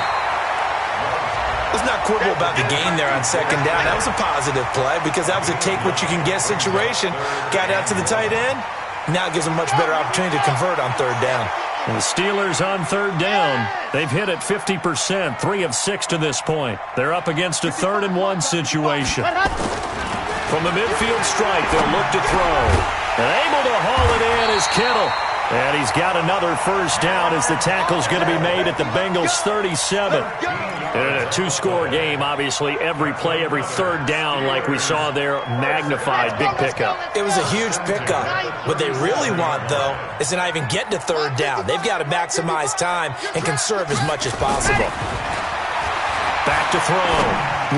S8: Let's not quibble about the gain there on second down. That was a positive play because that was a take-what-you-can-get situation. Got out to the tight end. Now it gives them a much better opportunity to convert on third down.
S7: The Steelers on third down. They've hit it 50%, 3 of 6 to this point. They're up against a 3rd and 1 situation. From the midfield strike, they'll look to throw. And able to haul it in is Kittle. And he's got another first down as the tackle's going to be made at the Bengals' 37. And a 2-score game, obviously, every play, every third down, like we saw there, magnified, big pickup.
S8: It was a huge pickup. What they really want, though, is to not even get to third down. They've got to maximize time and conserve as much as possible.
S7: Back to throw.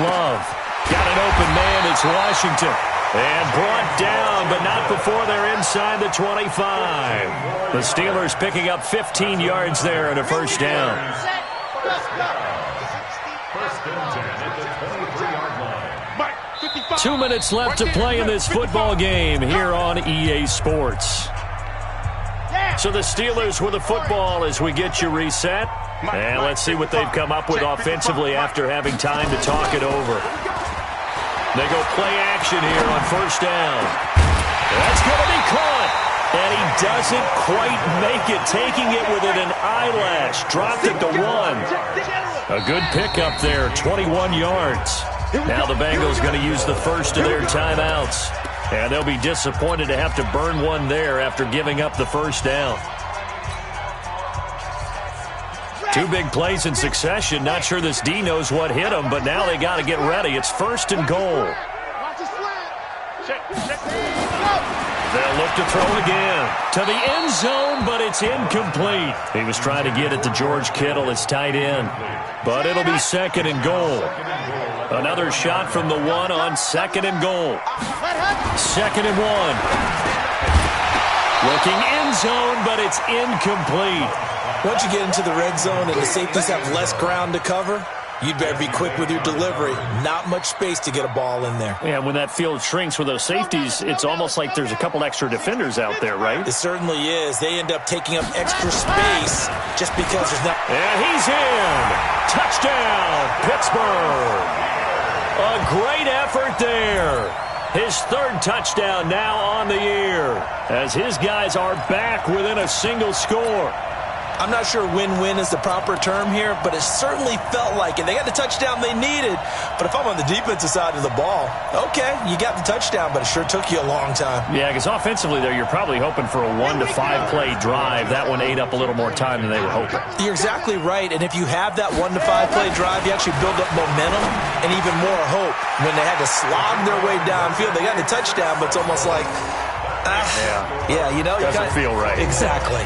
S7: Love. Got an open man. It's Washington. And brought down, but not before they're inside the 25. The Steelers picking up 15 yards there and a first down.
S11: First and 10 at the 23-yard line.
S7: 2 minutes left to play in this football game here on EA Sports. So the Steelers with the football as we get you reset. And let's see what they've come up with offensively after having time to talk it over. They go play action here on first down. That's going to be caught. And he doesn't quite make it, taking it within an eyelash. Dropped it to 1. A good pickup there, 21 yards. Now the Bengals going to use the first of their timeouts. And they'll be disappointed to have to burn one there after giving up the first down. 2 big plays in succession. Not sure this D knows what hit them, but now they got to get ready. It's 1st and goal. They'll look to throw again to the end zone, but it's incomplete. He was trying to get it to George Kittle, his tight end, but it'll be 2nd and goal. Another shot from the 1 on 2nd and goal. 2nd and 1. Looking end zone, but it's incomplete.
S8: Once you get into the red zone and the safeties have less ground to cover, You'd better be quick with your delivery. Not much space to get a ball in there.
S7: Yeah, when that field shrinks with those safeties, it's almost like there's a couple extra defenders out there, right?
S8: It certainly is. They end up taking up extra space just because there's not...
S7: And he's in. Touchdown, Pittsburgh. A great effort there. His third touchdown now on the year as his guys are back within a single score.
S8: I'm not sure win-win is the proper term here, but it certainly felt like it. They got the touchdown they needed, but if I'm on the defensive side of the ball, okay, you got the touchdown, but it sure took you a long time.
S7: Yeah, because offensively, there, you're probably hoping for a 1 to 5 play drive. That one ate up a little more time than they were hoping.
S8: You're exactly right, and if you have that 1 to 5 play drive, you actually build up momentum and even more hope. When they had to slog their way downfield, they got the touchdown, but it's almost like, yeah, you know.
S7: Doesn't feel right.
S8: Exactly.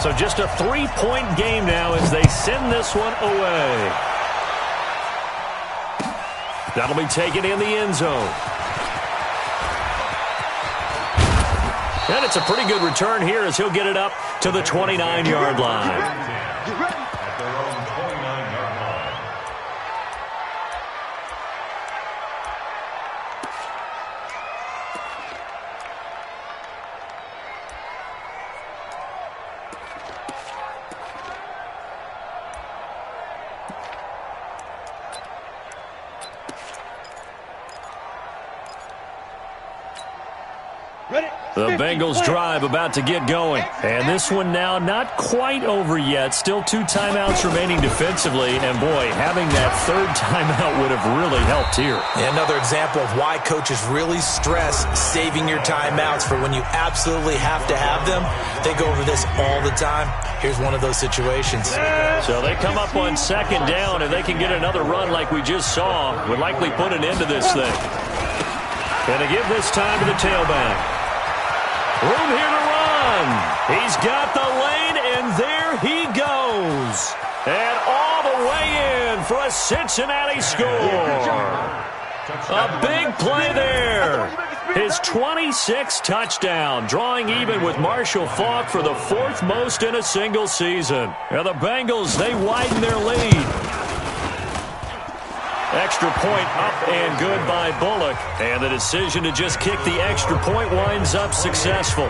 S7: So just a 3-point game now as they send this one away. That'll be taken in the end zone. And it's a pretty good return here as he'll get it up to the 29-yard line. The Bengals drive about to get going. And this one now not quite over yet. Still 2 timeouts remaining defensively. And, boy, having that third timeout would have really helped here.
S8: Yeah, another example of why coaches really stress saving your timeouts for when you absolutely have to have them. They go over this all the time. Here's one of those situations.
S7: So they come up on second down, and they can get another run like we just saw. Would likely put an end to this thing. Going to give this time to the tailback. Room here to run. He's got the lane, and there he goes. And all the way in for a Cincinnati score. A big play there. His 26th touchdown, drawing even with Marshall Faulk for the 4th most in a single season. And the Bengals, they widen their lead. Extra point up and good by Bullock. And the decision to just kick the extra point winds up successful.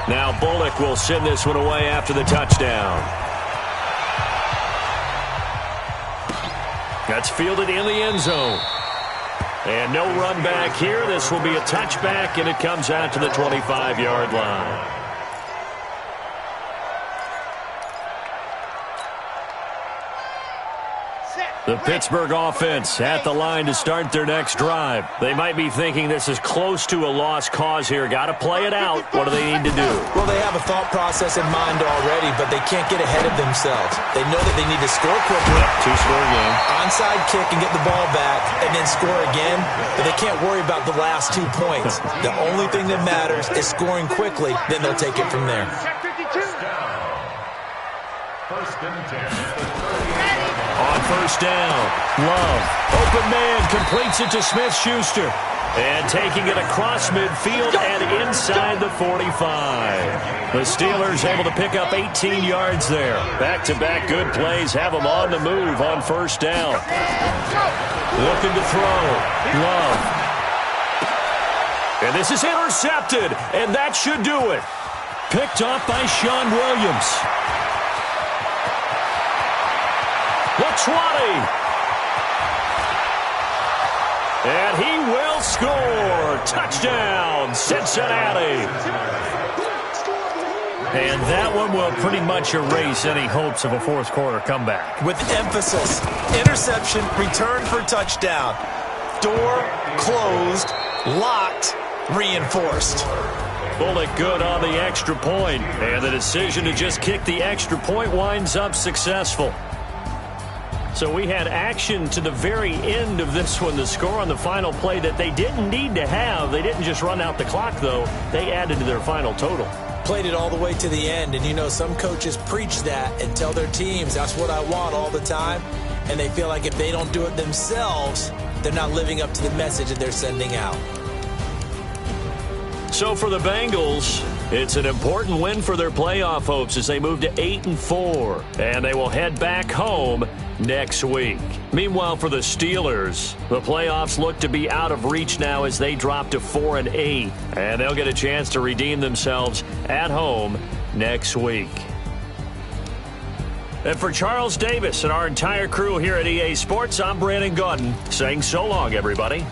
S7: Now Bullock will send this one away after the touchdown. That's fielded in the end zone. And no run back here. This will be a touchback, and it comes out to the 25-yard line. The Pittsburgh offense at the line to start their next drive. They might be thinking this is close to a lost cause here. Got to play it out. What do they need to do?
S8: Well, they have a thought process in mind already, but they can't get ahead of themselves. They know that they need to score quickly.
S7: 2-score game.
S8: Onside kick and get the ball back, and then score again. But they can't worry about the last 2 points. The only thing that matters is scoring quickly. Then they'll take it from there.
S11: First and 10.
S7: On first down, Love, open man, completes it to Smith-Schuster. And taking it across midfield and inside the 45. The Steelers able to pick up 18 yards there. Back-to-back good plays have them on the move on first down. Looking to throw, Love. And this is intercepted, and that should do it. Picked off by Sean Williams. The 20. And he will score. Touchdown, Cincinnati. And that one will pretty much erase any hopes of a fourth quarter comeback.
S8: With emphasis, interception, return for touchdown. Door closed, locked, reinforced.
S7: Bullock good on the extra point. And the decision to just kick the extra point winds up successful. So we had action to the very end of this one. The score on the final play that they didn't need to have. They didn't just run out the clock, though. They added to their final total.
S8: Played it all the way to the end, and you know some coaches preach that and tell their teams, that's what I want all the time. and they feel like if they don't do it themselves, they're not living up to the message that they're sending out.
S7: So for the Bengals, it's an important win for their playoff hopes as they move to 8-4, and they will head back home next week. Meanwhile, for the Steelers, the playoffs look to be out of reach now as they drop to 4-8, and they'll get a chance to redeem themselves at home next week. And for Charles Davis and our entire crew here at EA Sports, I'm Brandon Gaudin saying so long, everybody.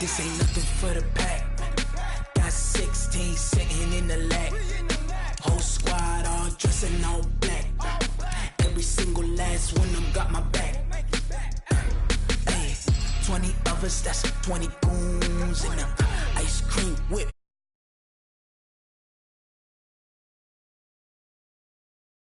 S6: This ain't nothing for the pack. Got 16 sitting in the lap. Whole squad all dressing all black. Every single last one of them got my back. Hey, 20 of us, that's 20 goons in them. Ice cream whip.